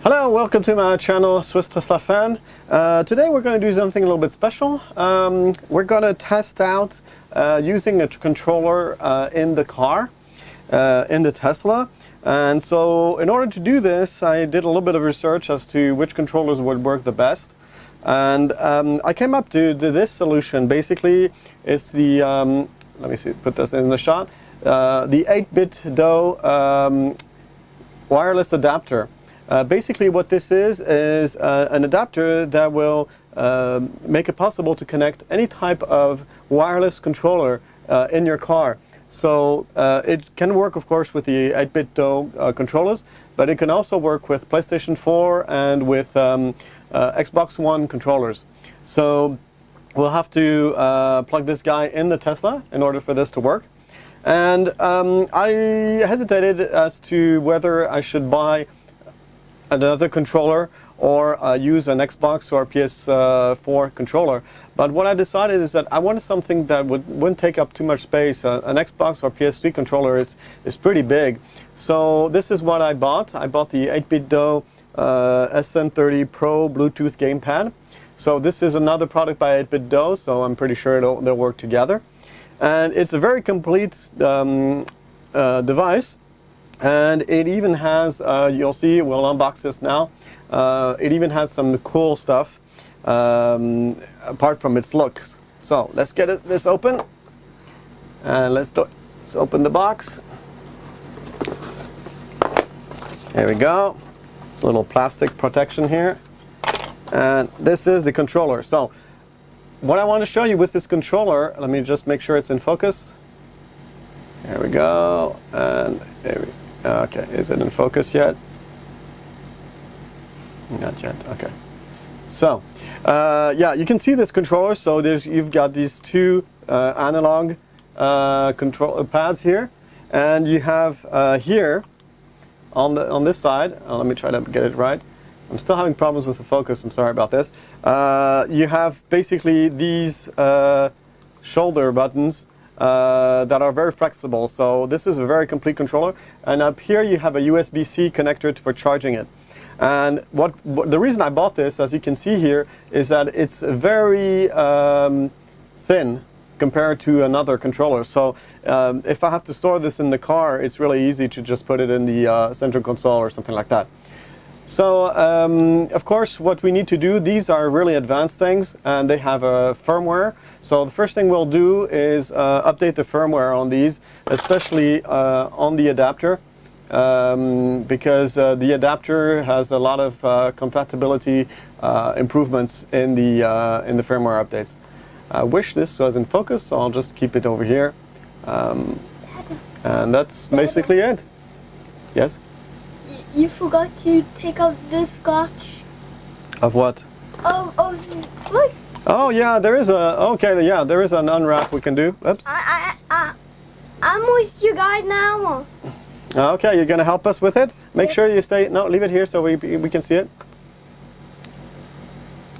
Hello, welcome to my channel, Swiss Tesla Fan. Today we're going to do something a little bit special. We're going to test out using a controller in the car, in the Tesla. And so in order to do this, I did a little bit of research as to which controllers would work the best. And I came up to this solution. Basically, it's the, let me see, put this in the shot, the 8-bit DO wireless adapter. Basically what this is an adapter that will make it possible to connect any type of wireless controller in your car. So it can work, of course, with the 8-bit DO controllers, but it can also work with PlayStation 4 and with Xbox One controllers. So we'll have to plug this guy in the Tesla in order for this to work. And I hesitated as to whether I should buy another controller or use an Xbox or PS4 controller. But what I decided is that I wanted something that wouldn't take up too much space. An Xbox or PS3 controller is pretty big. So this is what I bought. I bought the 8-bit DO SN30 Pro Bluetooth gamepad. So this is another product by 8-bit DO, so I'm pretty sure they'll work together. And it's a very complete device. And it even has, you'll see, we'll unbox this now, it even has some cool stuff apart from its looks. So let's get this open, and let's open the box. There we go. It's a little plastic protection here. And this is the controller. So what I want to show you with this controller, let me just make sure it's in focus. There we go, and there we go. Okay, is it in focus yet? Not yet, okay. So, yeah, you can see this controller. So you've got these two analog control pads here, and you have here on this side. Let me try to get it right. I'm still having problems with the focus. I'm sorry about this. You have basically these shoulder buttons that are very flexible. So this is a very complete controller, and up here you have a USB-C connector for charging it. And the reason I bought this, as you can see here, is that it's very thin compared to another controller. So if I have to store this in the car, it's really easy to just put it in the central console or something like that. So, of course, what we need to do, these are really advanced things, and they have a firmware. So the first thing we'll do is update the firmware on these, especially on the adapter, because the adapter has a lot of compatibility improvements in the firmware updates. I wish this was in focus, so I'll just keep it over here. And that's basically it. Yes? You forgot to take out the scotch. Of what? Of look. Oh yeah, there is there is an unwrap we can do. Oops. I'm with you guys now. Okay, you're gonna help us with it. Make sure you stay. No, leave it here so we can see it.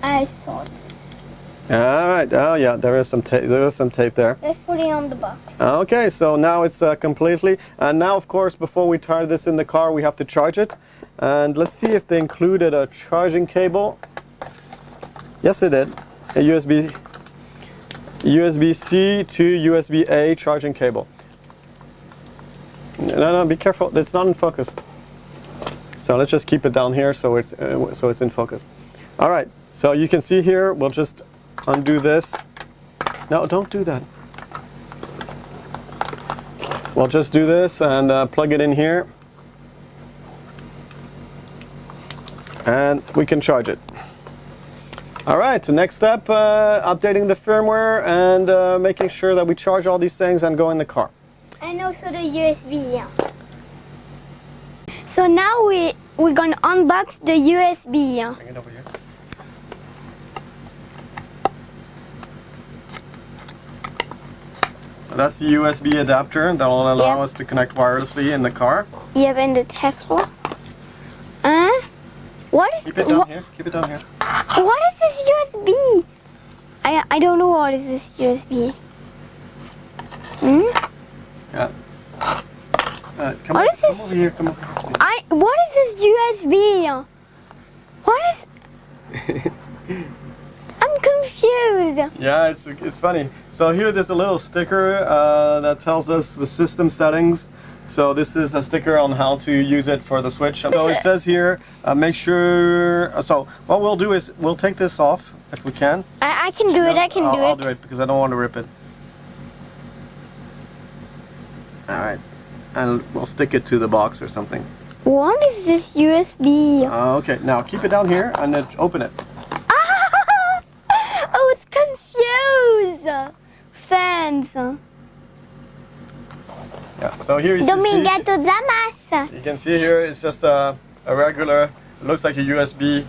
I saw this. All right. Oh yeah, there is some tape. There is some tape there. Let's put it on the box. Okay, so now it's completely. And now, of course, before we tie this in the car, we have to charge it. And let's see if they included a charging cable. Yes, they did. A USB-C to USB-A charging cable. No, be careful. It's not in focus. So let's just keep it down here so it's in focus. All right. So you can see here. We'll just undo this. No, don't do that. We'll just do this and plug it in here. And we can charge it. All right, so next step, updating the firmware and making sure that we charge all these things and go in the car. And also the USB, yeah. So now we're gonna unbox the USB, yeah. Bring it over here. That's the USB adapter that will allow us to connect wirelessly in the car. Yeah, in the Tesla. What is? Keep it down here. Keep it down here. What is this USB? I don't know what is this over here. Come over here. See. What is this USB? What is... I'm confused. Yeah, it's funny. So here there's a little sticker that tells us the system settings. So this is a sticker on how to use it for the Switch. So it says here, make sure, so what we'll do is we'll take this off if we can. I can do it, I can do it. I'll do it because I don't want to rip it. Alright, and we'll stick it to the box or something. What is this USB? Okay, now keep it down here and then open it. Oh, it's confused. Fans. Yeah, so here you Domingato zamas. You can see here it's just a regular, it looks like a USB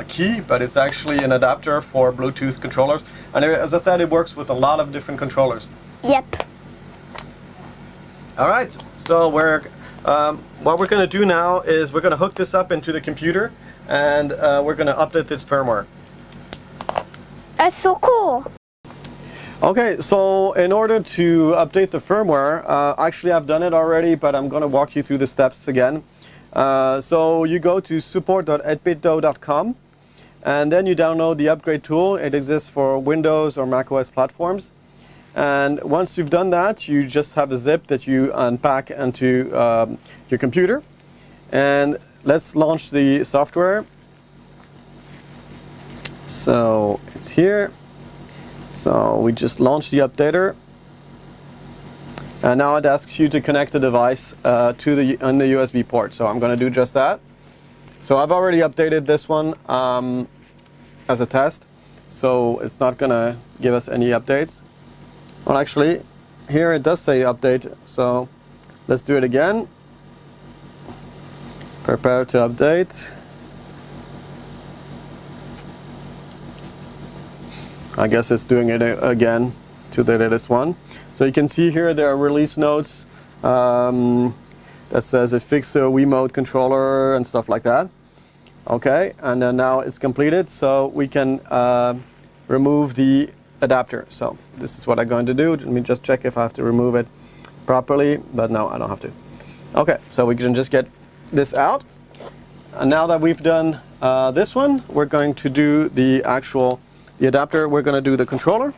key, but it's actually an adapter for Bluetooth controllers. And as I said, it works with a lot of different controllers. Yep. All right, so what we're going to do now is we're going to hook this up into the computer, and we're going to update this firmware. That's so cool. Okay, so in order to update the firmware, actually I've done it already, but I'm going to walk you through the steps again. So you go to support.8bitdo.com, and then you download the upgrade tool. It exists for Windows or macOS platforms. And once you've done that, you just have a zip that you unpack into your computer. And let's launch the software. So it's here. So we just launched the updater. And now it asks you to connect the device to the USB port. So I'm going to do just that. So I've already updated this one as a test. So it's not going to give us any updates. Well, actually, here it does say update, so let's do it again. Prepare to update. I guess it's doing it again to the latest one. So you can see here there are release notes that says it fixed a Wiimote controller and stuff like that. Okay, and then now it's completed, so we can remove the adapter. So this is what I'm going to do. Let me just check if I have to remove it properly, but no, I don't have to. Okay, so we can just get this out. And now that we've done this one, we're going to do the adapter. We're going to do the controller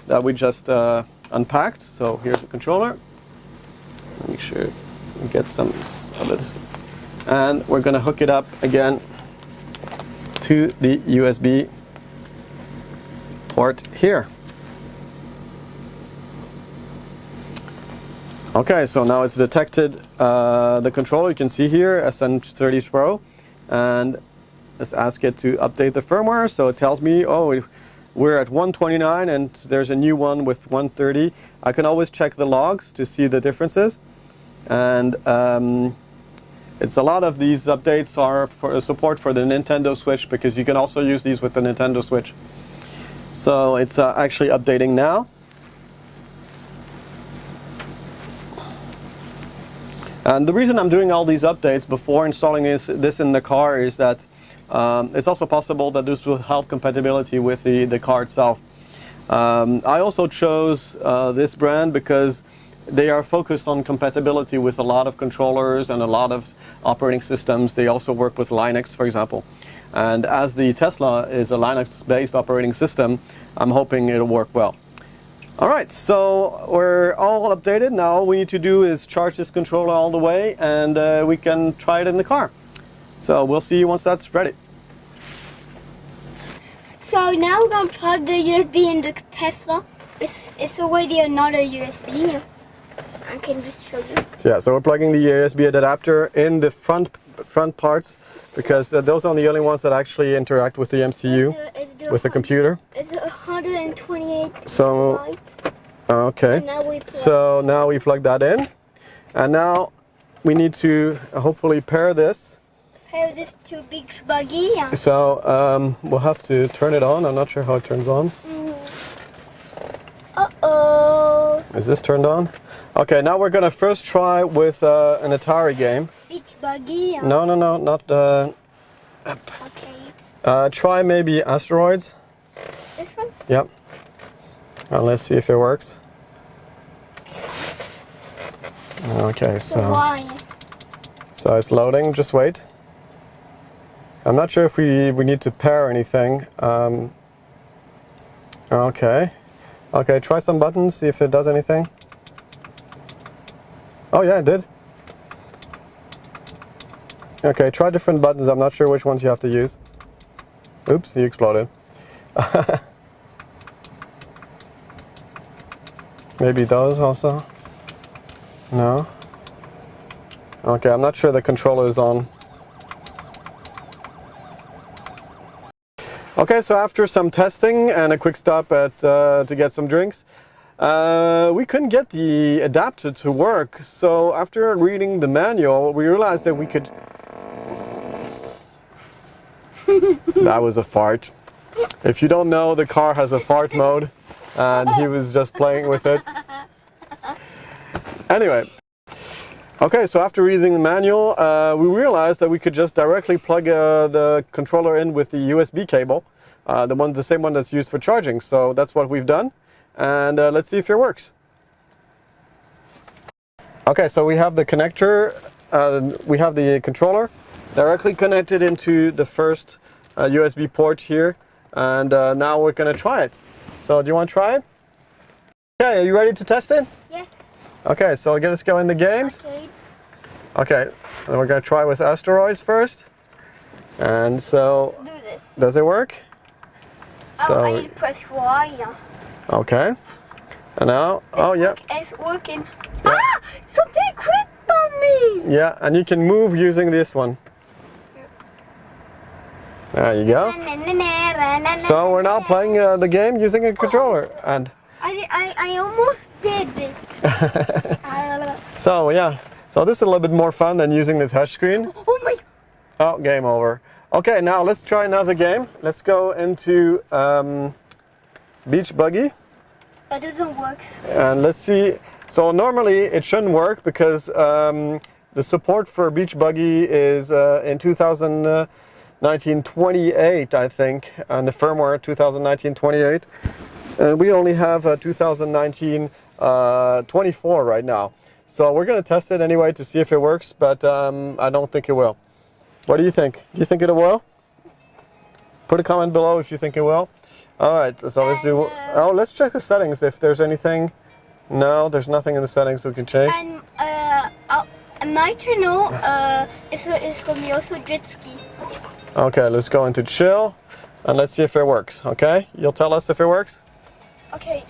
that we just unpacked. So here's the controller. Make sure we get some of this. And we're going to hook it up again to the USB port here. Okay, so now it's detected the controller. You can see here SN30 Pro, and let's ask it to update the firmware. So it tells me, oh, we're at 129 and there's a new one with 130. I can always check the logs to see the differences, and it's a lot of these updates are for support for the Nintendo Switch, because you can also use these with the Nintendo Switch. So it's actually updating now. And the reason I'm doing all these updates before installing this in the car is that it's also possible that this will help compatibility with the car itself. I also chose this brand because they are focused on compatibility with a lot of controllers and a lot of operating systems. They also work with Linux, for example. And as the Tesla is a Linux-based operating system, I'm hoping it'll work well. All right, so we're all updated. Now all we need to do is charge this controller all the way, and we can try it in the car. So we'll see you once that's ready. So now we're going to plug the USB in the Tesla. It's already another USB. I can just show you. So we're plugging the USB adapter in the front parts, because those are the only ones that actually interact with the MCU, with the computer. It's 128 so kilobytes. Okay, so now we plug that in, and now we need to hopefully pair this To Beach Buggy. So we'll have to turn it on. I'm not sure how it turns on. Uh-oh. Is this turned on? Okay, now we're gonna first try with an Atari game. Beach Buggy. No, not. Okay. Try maybe Asteroids. This one? Yep. Let's see if it works. Okay, so why? So it's loading. Just wait. I'm not sure if we need to pair anything. Okay. Okay, try some buttons, see if it does anything. Oh yeah, it did. Okay, try different buttons. I'm not sure which ones you have to use. Oops, he exploded. Maybe those also? No? Okay, I'm not sure the controller is on. Okay, so after some testing and a quick stop at to get some drinks, we couldn't get the adapter to work. So after reading the manual, we realized that we could... That was a fart. If you don't know, the car has a fart mode, and he was just playing with it. Anyway. Okay, so after reading the manual, we realized that we could just directly plug the controller in with the USB cable, the same one that's used for charging. So that's what we've done, and let's see if it works. Okay, so we have the connector, we have the controller directly connected into the first USB port here, and now we're going to try it. So do you want to try it? Okay, are you ready to test it? Yes. Okay, so let's go in the games. Okay, and we're going to try with asteroids first. And so, Do this. Does it work? Oh, I need to press Y. Okay. And now, yeah. It's working. Yeah. Ah! Something creeped on me! Yeah, and you can move using this one. There you go. So we're now playing the game using a controller. And I almost did it. so, yeah. So this is a little bit more fun than using the touchscreen. Oh my! Oh, game over. Okay, now let's try another game. Let's go into Beach Buggy. That doesn't work. And let's see. So normally it shouldn't work because the support for Beach Buggy is in 2019-28, I think, and the firmware 2019-28. And we only have 2019-24 right now. So we're going to test it anyway to see if it works, but I don't think it will. What do you think? Do you think it will? Put a comment below if you think it will. Alright, so let's do... Oh, let's check the settings if there's anything. No, there's nothing in the settings we can change. And my channel is going to be also jet ski. Okay, let's go into chill and let's see if it works, okay? You'll tell us if it works? Okay.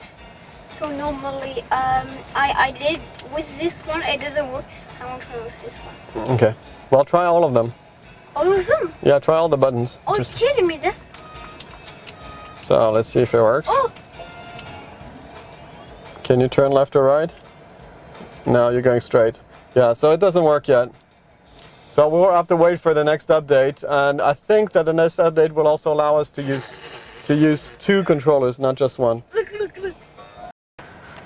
So normally, I did with this one, it doesn't work. I want to try with this one. Okay. Well, try all of them. All of them? Yeah, try all the buttons. Oh, you're kidding me, this? So, let's see if it works. Oh! Can you turn left or right? No, you're going straight. Yeah, so it doesn't work yet. So we'll have to wait for the next update, and I think that the next update will also allow us to use two controllers, not just one. Look.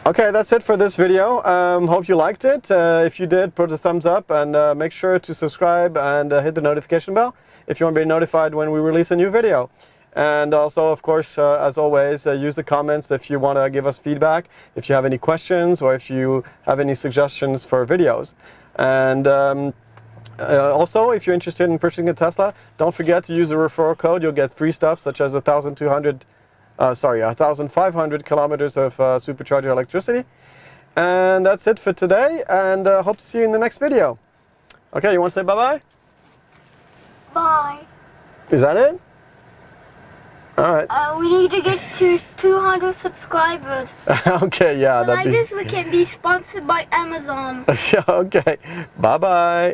Okay, that's it for this video. Hope you liked it. If you did, put a thumbs up and make sure to subscribe and hit the notification bell if you want to be notified when we release a new video. And also, of course, as always, use the comments if you want to give us feedback, if you have any questions or if you have any suggestions for videos. And also, if you're interested in purchasing a Tesla, don't forget to use the referral code. You'll get free stuff such as 1,500 kilometers of supercharger electricity. And that's it for today, and hope to see you in the next video. Okay, you want to say bye-bye? Bye. Is that it? All right. We need to get to 200 subscribers. Okay, yeah. Like this, we can be sponsored by Amazon. Okay. Bye-bye.